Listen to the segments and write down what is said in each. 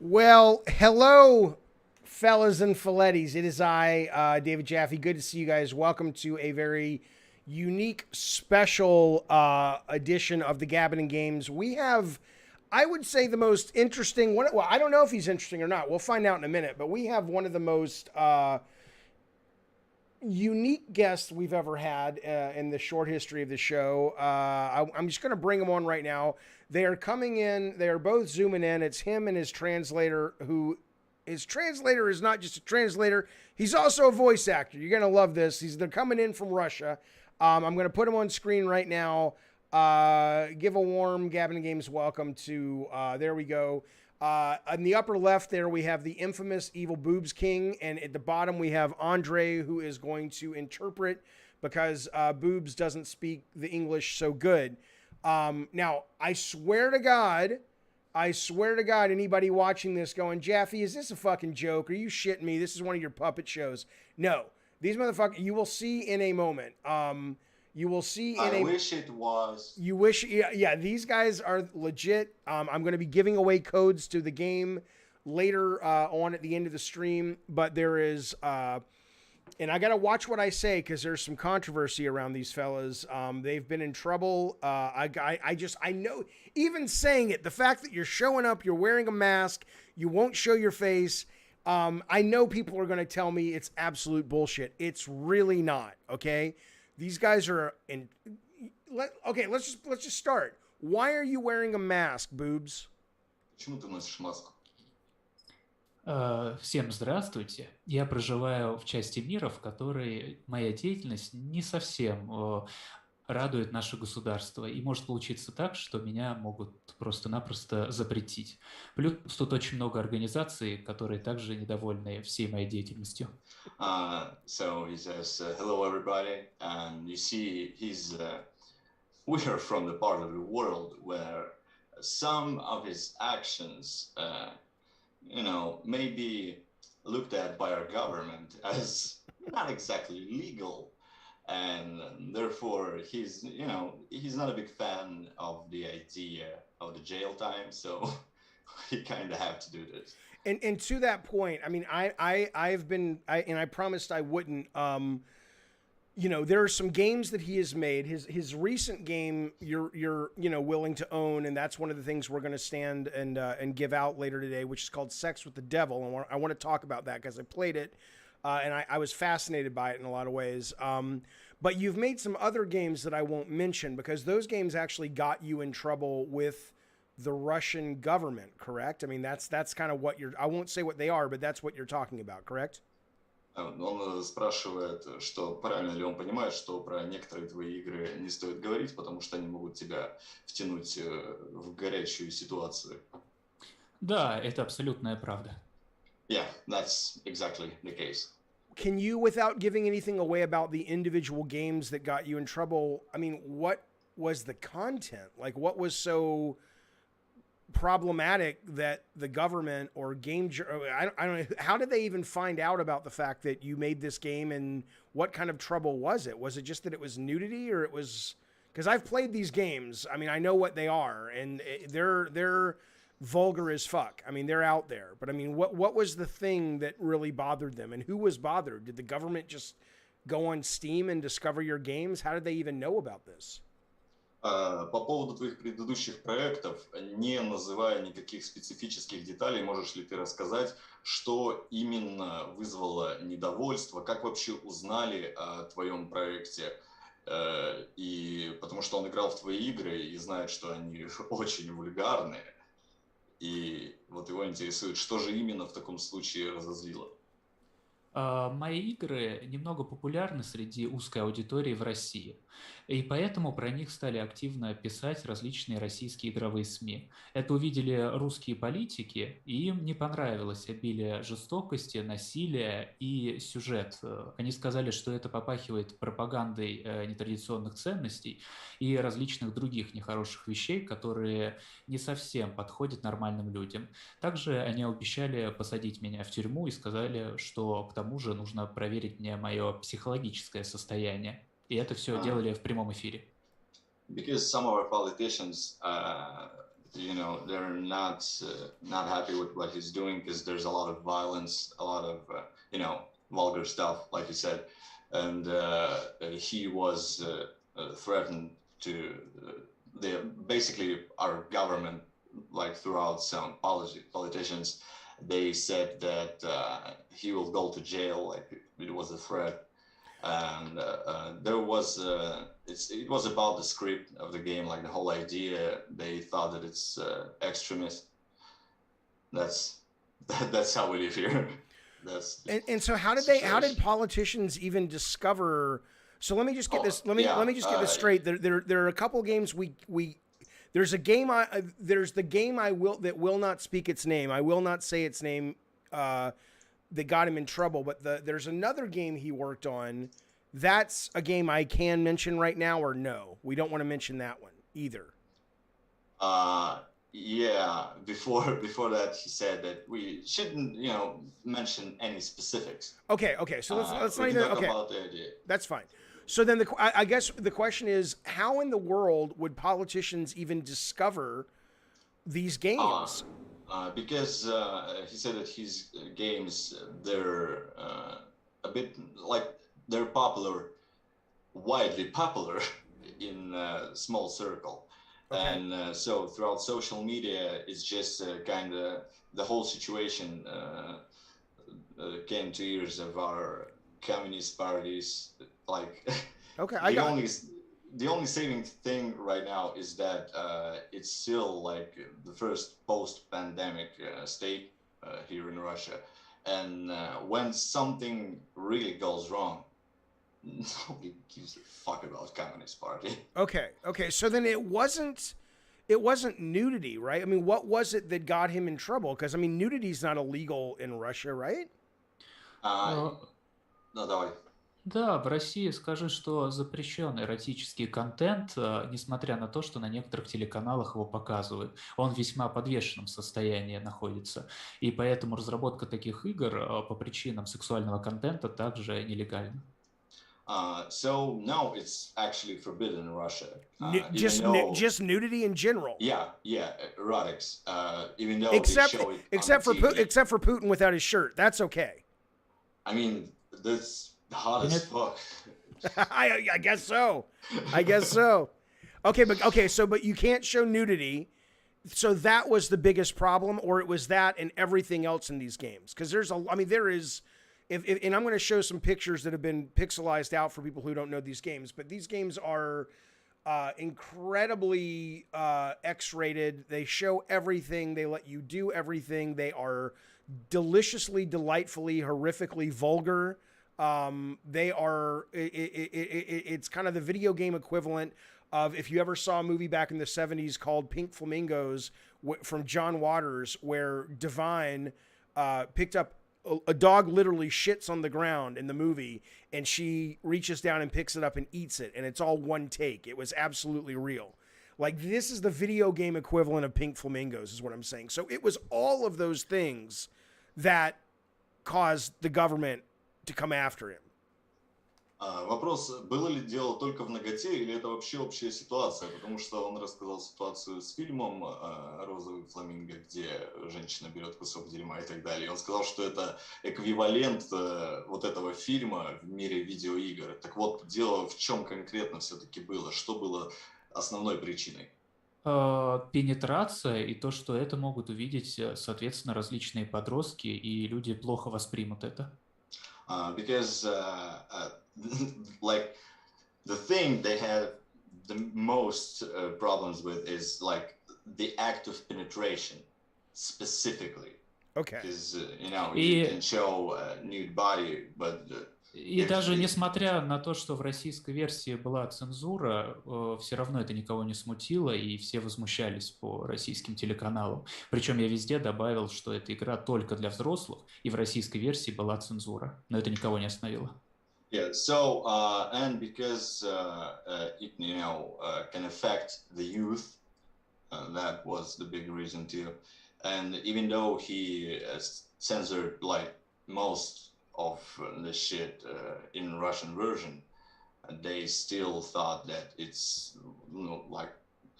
Well, hello, fellas and filettis. It is I, David Jaffe. Good to see you guys. Welcome to a very unique, special edition of the Gabbin' Games. We have, I would say, the most interesting one. Well, I don't know if he's interesting or not. We'll find out in a minute. But we have one of the most unique guests we've ever had in the short history of the show. I'm just going to bring them on right now. They are coming in. They are both zooming in. It's him and his translator, who his translator is not just a translator. He's also a voice actor. You're going to love this. They're coming in from Russia. I'm going to put him on screen right now. Give a warm Gabbin' Games welcome to, there we go. On the upper left there, we have the infamous Evil Boobs King. And at the bottom, we have Andre, who is going to interpret because Boobs doesn't speak the English so good. Now, I swear to God, anybody watching this going, Jaffe, is this a fucking joke? Are you shitting me? This is one of your puppet shows. No, these motherfuckers, you will see in a moment. You will see in I wish it was. You wish, yeah, these guys are legit. I'm going to be giving away codes to the game later on at the end of the stream, but there is, and I got to watch what I say because there's some controversy around these fellas. They've been in trouble. I know, even saying it, the fact that you're showing up, you're wearing a mask, you won't show your face. I know people are going to tell me it's absolute bullshit. It's really not. Okay. These guys are in. Okay, let's just start. Why are you wearing a mask, Boobs? Почему ты носишь маску? Всем здравствуйте. Я проживаю в части мира, в которой моя деятельность не совсем радует наше государство. И может получиться так, что меня могут просто-напросто запретить. Плюс тут очень много организаций, которые также недовольны всей моей деятельностью. So he says, hello everybody, and you see we are from the part of the world where some of his actions, may be looked at by our government as not exactly legal. And therefore, he's not a big fan of the idea of the jail time, so he kind of have to do this. And to that point, I mean, I promised I wouldn't. There are some games that he has made. His recent game, you're willing to own, and that's one of the things we're going to stand and give out later today, which is called Sex with the Devil. And I want to talk about that because I played it. And I was fascinated by it in a lot of ways. But you've made some other games that I won't mention because those games actually got you in trouble with the Russian government, correct? I mean, that's kind of what I won't say what they are, but that's what you're talking about, correct? Он спрашивает, что правильно ли он понимает, что про некоторые твои игры не стоит говорить, потому что они могут тебя втянуть в горячую ситуацию. Да, это абсолютная правда. Yeah, that's exactly the case. Can you, without giving anything away about the individual games that got you in trouble, I mean, what was the content? Like, what was so problematic that the government or I don't know, how did they even find out about the fact that you made this game, and what kind of trouble was it? Was it just that it was nudity, or it was, because I've played these games. I mean, I know what they are, and they're vulgar as fuck. I mean, they're out there. But I mean, what was the thing that really bothered them, and who was bothered? Did the government just go on Steam and discover your games? How did they even know about this? По поводу твоих предыдущих проектов, не называя никаких специфических деталей, можешь ли ты рассказать, что именно вызвало недовольство, как вообще узнали о твоем проекте? И потому что он играл в твои игры и знает, что они очень вульгарные. И вот его интересует, что же именно в таком случае разозлило. Мои игры немного популярны среди узкой аудитории в России, и поэтому про них стали активно писать различные российские игровые СМИ. Это увидели русские политики, и им не понравилось обилие жестокости, насилия и сюжет. Они сказали, что это попахивает пропагандой нетрадиционных ценностей и различных других нехороших вещей, которые не совсем подходят нормальным людям. Также они обещали посадить меня в тюрьму и сказали, что к тому же нужно проверить мне мое психологическое состояние. И это все делали в прямом эфире. Because some of our politicians they're not happy with what he's doing because there's a lot of violence, a lot of vulgar stuff, like you said, and he was threatened to basically our government, like throughout some politicians, they said that he will go to jail, like it was a threat. And it was about the script of the game, like the whole idea. They thought that it's extremist. That's that's how we live here. That's And so how did politicians even discover? So let me just get this. Let me just get this straight. There are a couple games we there's a game there's the game that will not speak its name. I will not say its name. That got him in trouble, but there's another game he worked on. That's a game I can mention right now, or no? We don't want to mention that one either. Yeah. Before that, he said that we shouldn't, mention any specifics. Okay. So let's not even. Okay, about the idea. That's fine. So then I guess the question is, how in the world would politicians even discover these games? Because he said that his games, they're a bit like they're widely popular in a small circle. Okay. And so throughout social media, it's just kind of the whole situation came to ears of our communist parties. Like, okay, the only saving thing right now is that it's still like the first post-pandemic state here in Russia. And when something really goes wrong, nobody gives a fuck about Communist Party. Okay. So then it wasn't nudity, right? I mean, what was it that got him in trouble? Because, I mean, nudity is not illegal in Russia, right? No, давай. Да, в России скажу, что запрещен эротический контент, несмотря на то, что на некоторых телеканалах его показывают. Он в весьма подвешенном состоянии находится. И поэтому разработка таких игр по причинам сексуального контента также нелегальна. So now it's actually forbidden in Russia. Just nudity in general. Yeah, erotics. Even though except they show it except for except for Putin without his shirt, that's okay. I mean, that's hot as fuck. I guess so. Okay, but you can't show nudity. So that was the biggest problem, or it was that and everything else in these games? Because there is. And I'm going to show some pictures that have been pixelized out for people who don't know these games, but these games are incredibly X-rated. They show everything. They let you do everything. They are deliciously, delightfully, horrifically vulgar. They are. It's kind of the video game equivalent of if you ever saw a movie back in the 70s called Pink Flamingos from John Waters, where Divine picked up. A dog literally shits on the ground in the movie, and she reaches down and picks it up and eats it, and it's all one take. It was absolutely real. Like, this is the video game equivalent of Pink Flamingos, is what I'm saying. So it was all of those things that caused the government to come after him. Вопрос, было ли дело только в наготе или это вообще общая ситуация? Потому что он рассказал ситуацию с фильмом «Розовый фламинго», где женщина берет кусок дерьма и так далее. И он сказал, что это эквивалент вот этого фильма в мире видеоигр. Так вот, дело в чем конкретно все-таки было? Что было основной причиной? Пенетрация и то, что это могут увидеть, соответственно, различные подростки, и люди плохо воспримут это. Because like the thing they had the most problems with is like the act of penetration specifically. Okay. Because you can show a nude body, but и даже несмотря на то, что в российской версии была цензура, все равно это никого не смутило, и все возмущались по российским телеканалам. Причем я везде добавил, что эта игра только для взрослых, и в российской версии была цензура, но это никого не остановило. Yeah, so and because it can affect the youth, that was the big reason too. And even though he censored like most of the shit in Russian version, they still thought that it's like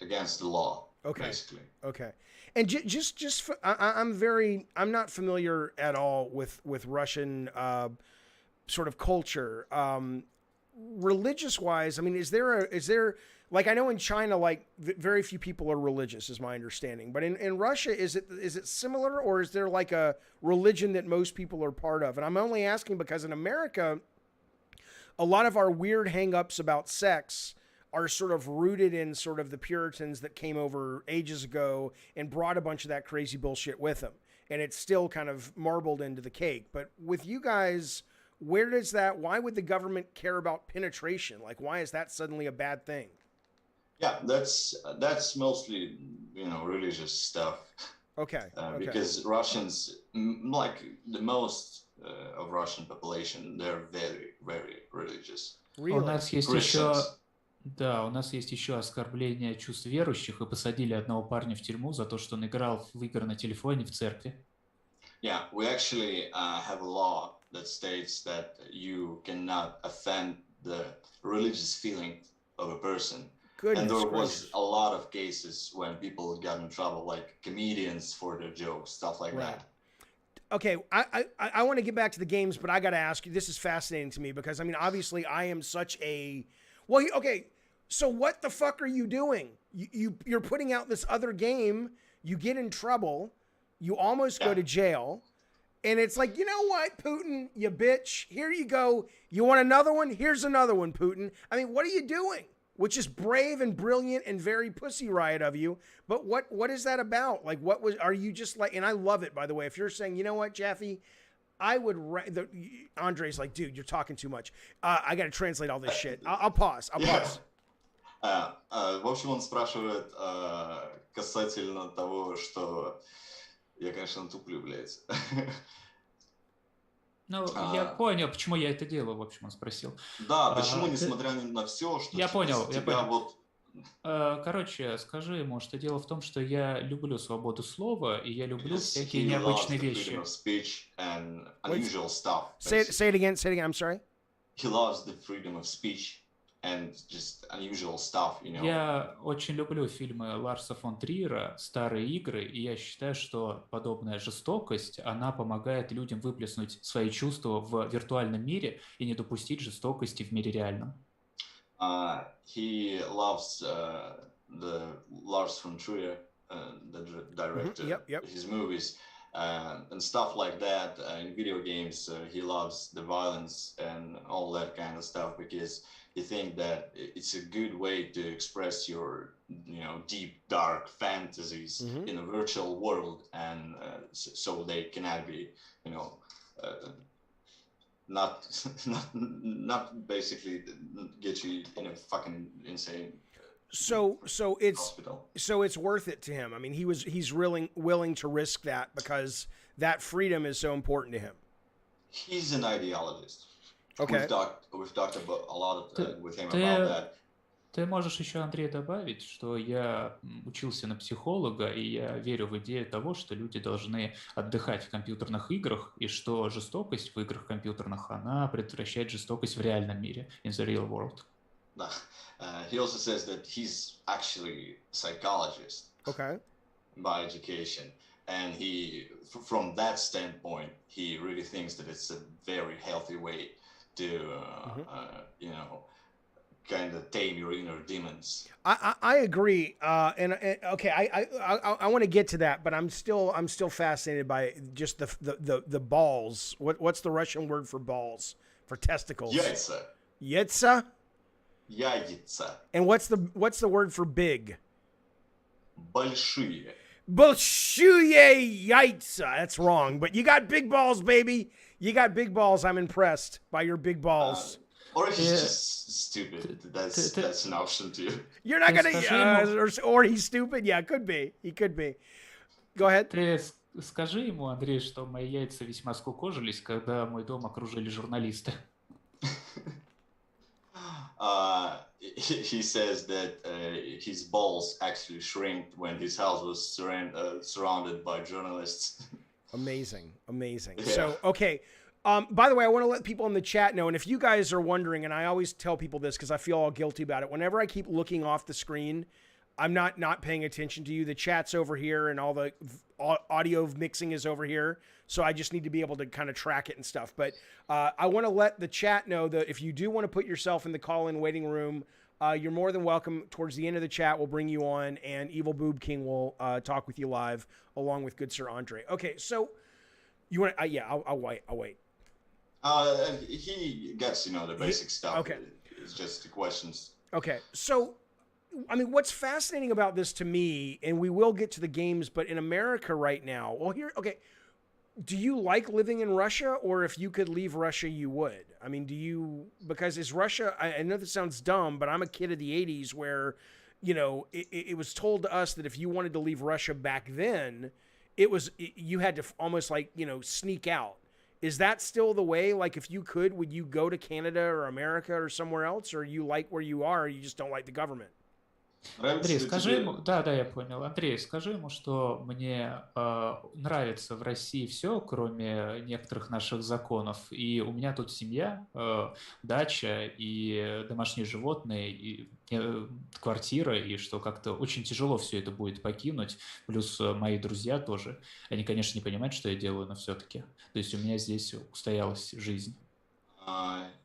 against the law. Okay. basically. Okay. And I'm not familiar at all with Russian sort of culture. Religious wise, I mean, is there like, I know in China, like very few people are religious, is my understanding. But in Russia, is it similar, or is there like a religion that most people are part of? And I'm only asking because in America, a lot of our weird hang-ups about sex are sort of rooted in sort of the Puritans that came over ages ago and brought a bunch of that crazy bullshit with them. And it's still kind of marbled into the cake. But with you guys, where does that, why would the government care about penetration? Like, why is that suddenly a bad thing? Yeah, that's mostly, religious stuff. Okay. Because Russians, like the most of Russian population, they're very, very religious. У нас есть еще, Christians. да, у нас есть еще оскорбление чувств верующих, и посадили одного парня в тюрьму за то, что он играл в игры на телефоне в церкви. Yeah, we actually have a law that states that you cannot offend the religious feeling of a person. Goodness and there gracious. was a lot of cases when people got in trouble, like comedians for their jokes, stuff like Right. that. Okay, I want to get back to the games, but I got to ask you, this is fascinating to me because, I mean, obviously I am such a, well, okay, so what the fuck are you doing? You're putting out this other game, you get in trouble, you almost go to jail, and it's like, you know what, Putin, you bitch, here you go. You want another one? Here's another one, Putin. I mean, what are you doing? Which is brave and brilliant and very Pussy Riot of you. But what is that about? Like, are you just like, and I love it, by the way, if you're saying, you know what, Jaffe, I would, Andre's like, dude, you're talking too much. I got to translate all this shit. I'll pause. В общем, он спрашивает касательно того, что я, конечно, туплю, блядь. Ну, я понял, почему я это делаю, в общем, он спросил. Да, почему, несмотря на все, что я понял. вот... Короче, скажи ему, что дело в том, что я люблю свободу слова, и я люблю всякие необычные вещи. Say it again, I'm sorry. He loves the freedom of speech and just unusual stuff, Я очень люблю фильмы Ларса фон Триера, старые игры, и я считаю, что подобная жестокость, она помогает людям выплеснуть свои чувства в виртуальном мире и не допустить жестокости в мире реальном. He loves the Lars von Trier, the director, his movies and stuff like that. In video games, he loves the violence and all that kind of stuff because he thinks that it's a good way to express your, deep, dark fantasies in a virtual world, and so they cannot be, not basically get you in a fucking insane hospital. So it's worth it to him. I mean, he's really willing to risk that because that freedom is so important to him. He's an ideologist. Okay. We've talked about a lot with him about that. Ты можешь еще, Андрей, добавить, что я учился на психолога, и я верю в идею того, что люди должны отдыхать в компьютерных играх, и что жестокость в играх компьютерных, она предотвращает жестокость в реальном мире, in the real world. Да. He also says that he's actually a psychologist by education. And from that standpoint, he really thinks that it's a very healthy way to, kind of tame your inner demons. I agree. And okay, I want to get to that, but I'm still fascinated by just the balls. What's the Russian word for balls? For testicles? Яйца. Яйца? Яйца. And what's the word for big? Большие. Большие яйца. That's wrong, but you got big balls, baby. You got big balls. I'm impressed by your big balls. Or he's just stupid. That's an option too. You're not gonna, or he's stupid. Yeah, could be. He could be. Go ahead. Ты скажи ему, Андрей, что мои яйца весьма скукожились, когда мой дом окружили журналисты. He says that his balls actually shrinked when his house was surrounded by journalists. Amazing. Yeah. So, okay. By the way, I want to let people in the chat know, and if you guys are wondering, and I always tell people this because I feel all guilty about it, whenever I keep looking off the screen, I'm not paying attention to you. The chat's over here and all the audio mixing is over here. So I just need to be able to kind of track it and stuff. But I want to let the chat know that if you do want to put yourself in the call-in waiting room, you're more than welcome. Towards the end of the chat, we'll bring you on, and Evil Boob King will talk with you live along with good Sir Andre. Okay, so you want to? Yeah, I'll wait. I'll wait. He gets, the basic stuff. Okay. It's just the questions. Okay, so, I mean, what's fascinating about this to me, and we will get to the games, but in America right now, well, okay, do you like living in Russia, or if you could leave Russia, you would? I mean, because is Russia, I know this sounds dumb, but I'm a kid of the 80s where, it was told to us that if you wanted to leave Russia back then, you had to almost like, sneak out. Is that still the way? Like, if you could, would you go to Canada or America or somewhere else? Or you like where you are, or you just don't like the government? Андрей, скажи ему, да, я понял. Андрей, скажи ему, что мне нравится в России все, кроме некоторых наших законов. И у меня тут семья, дача и домашние животные, и квартира, и что как-то очень тяжело все это будет покинуть. Плюс мои друзья тоже. Они, конечно, не понимают, что я делаю, но все-таки. То есть у меня здесь устоялась жизнь.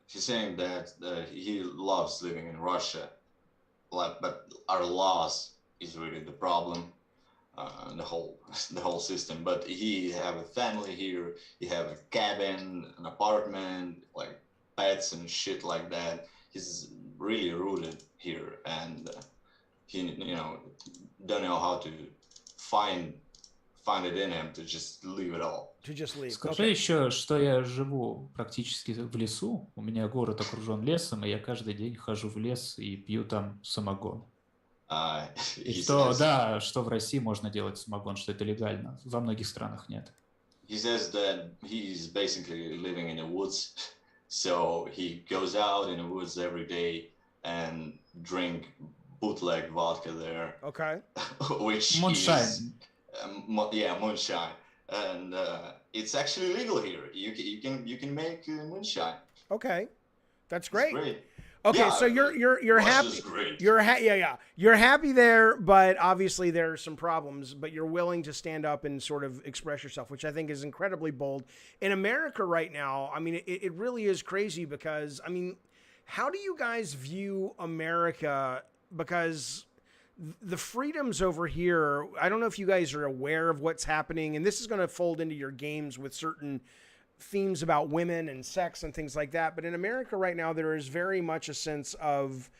He's saying that he loves living in Russia. But our laws is really the problem, the whole system. But he have a family here, he have a cabin, an apartment, like pets and shit like that. He's really rooted here, and he don't know how to find it in him to just leave it all. To just leave. Скажи еще, что я живу практически в лесу. У меня город окружен лесом, и я каждый день хожу в лес и пью там самогон. И что в России можно делать самогон, что это легально. Во многих странах нет. He says that he's basically living in the woods, so he goes out in the woods every day and drink bootleg vodka there. Okay. Which moonshine. Moonshine. And it's actually legal here. You can make moonshine. Okay, that's great. It's great. Okay, yeah, so you're happy. Great. You're happy there, but obviously there are some problems. But you're willing to stand up and sort of express yourself, which I think is incredibly bold. In America right now, I mean, it really is crazy because, I mean, how do you guys view America? Because the freedoms over here, I don't know if you guys are aware of what's happening, and this is going to fold into your games with certain themes about women and sex and things like that. But in America right now, there is very much a sense of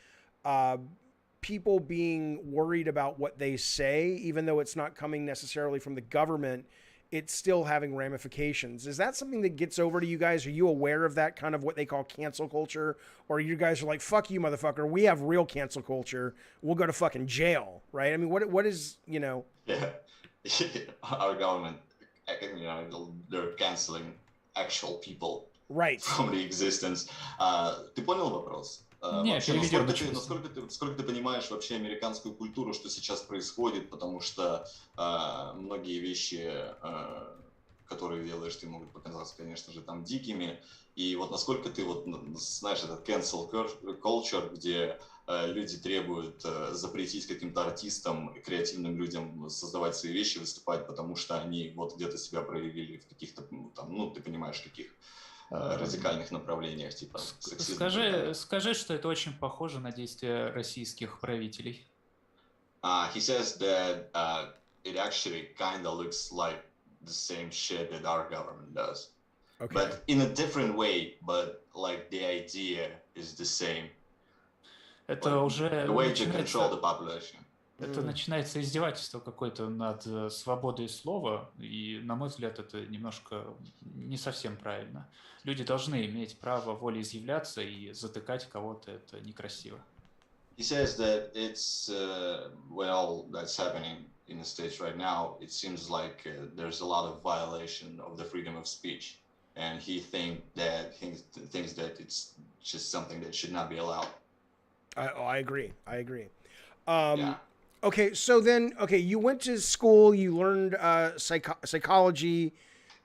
people being worried about what they say, even though it's not coming necessarily from the government. It's still having ramifications. Is that something that gets over to you guys? Are you aware of that kind of what they call cancel culture? Or you guys are like, fuck you, motherfucker. We have real cancel culture. We'll go to fucking jail, right? I mean, what is, Yeah. Our government, they're canceling actual people from the existence. Ты понял вопрос? Вообще, насколько ты понимаешь вообще американскую культуру, что сейчас происходит, потому что многие вещи, которые делаешь, ты могут показаться, конечно же, там дикими. И вот насколько ты вот знаешь этот cancel culture, где люди требуют запретить каким-то артистам, креативным людям создавать свои вещи, выступать, потому что они вот где-то себя проявили в каких-то, там, ты понимаешь, каких радикальных направлениях, типа сексизма. Скажи, что это очень похоже на действия российских правителей. He says that it actually kind of looks like the same shit that our government does. Okay. But in a different way, but like the idea is the same. Это уже the way to control the population. Это начинается издевательство какое-то над свободой слова, и, на мой взгляд, это немножко не совсем правильно. Люди должны иметь право волеизъявляться, и затыкать кого-то это некрасиво. He says that it's well, that's happening in the States right now. It seems like there's a lot of violation of the freedom of speech, and he thinks that it's just something that should not be allowed. I agree. Yeah. Okay, so then, you went to school, you learned psychology.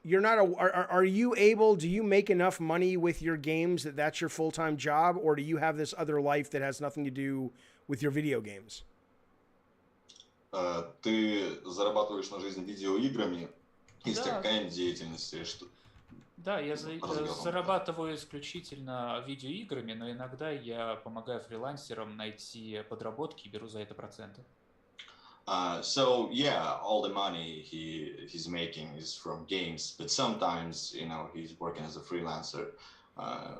You're not are you able, do you make enough money with your games that that's your full-time job, or do you have this other life that has nothing to do with your video games? Ты зарабатываешь на жизнь видеоиграми? Есть Да, такая деятельность или что? да, я Развернуто. зарабатываю исключительно видеоиграми, но иногда я помогаю фрилансерам найти подработки и беру за это проценты. So yeah, all the money he's making is from games, but sometimes he's working as a freelancer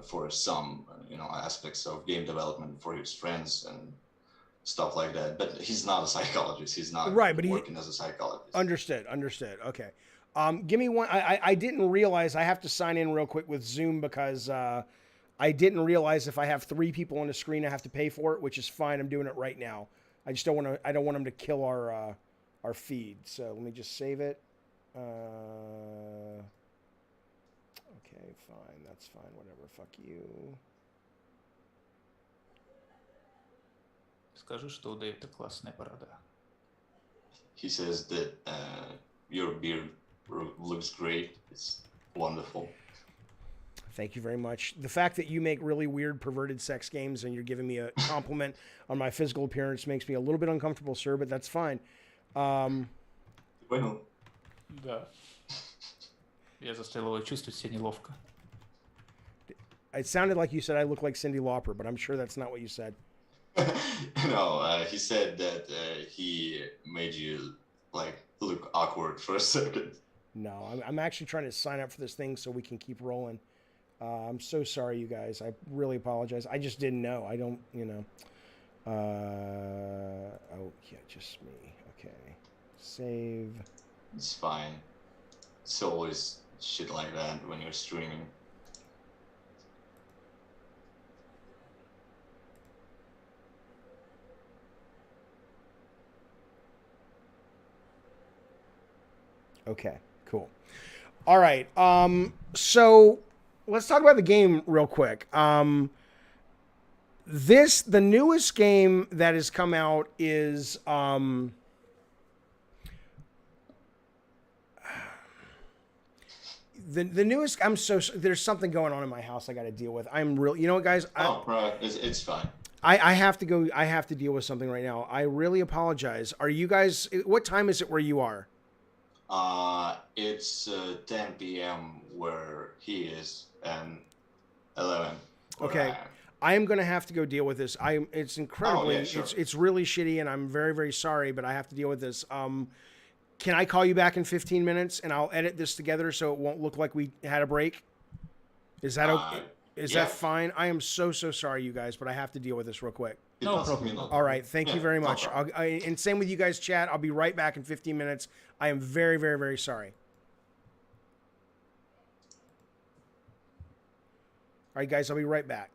for some aspects of game development for his friends and stuff like that. But he's not a psychologist. He's not Right, but he working as a psychologist. understood. Okay. Give me one. I didn't realize I have to sign in real quick with Zoom because I didn't realize if I have 3 people on the screen, I have to pay for it, which is fine. I'm doing it right now. I just don't want to. I don't want them to kill our feed. So let me just save it. Okay, fine. That's fine. Whatever. Fuck you. Скажи, что у Дэвида классная борода. He says that your beard looks great. It's wonderful. Thank you very much. The fact that you make really weird, perverted sex games and you're giving me a compliment on my physical appearance makes me a little bit uncomfortable, sir, but that's fine. Понял? Да. Я заставил его чувствовать себя неловко. It sounded like you said I look like Cyndi Lauper, but I'm sure that's not what you said. No, he said that he made you look awkward for a second. No, I'm actually trying to sign up for this thing so we can keep rolling. I'm so sorry, you guys. I really apologize. I just didn't know. I don't, oh, yeah, just me. Okay. Save. It's fine. It's always shit like that when you're streaming. Okay, cool. All right. So let's talk about the game real quick. The newest game that has come out is the newest. There's something going on in my house I got to deal with. I'm real. You know what, guys? Right. It's fine. I have to go. I have to deal with something right now. I really apologize. Are you guys? What time is it where you are? It's 10 p.m. where he is and 11. Okay. I am going to have to go deal with this. It's incredibly, sure. it's really shitty and I'm very, very sorry, but I have to deal with this. Can I call you back in 15 minutes and I'll edit this together so it won't look like we had a break? Is that okay? Is that fine? I am so sorry, you guys, but I have to deal with this real quick. No problem. All right. Thank you very much. And same with you guys, chat. I'll be right back in 15 minutes. I am very, very, very sorry. All right, guys, I'll be right back.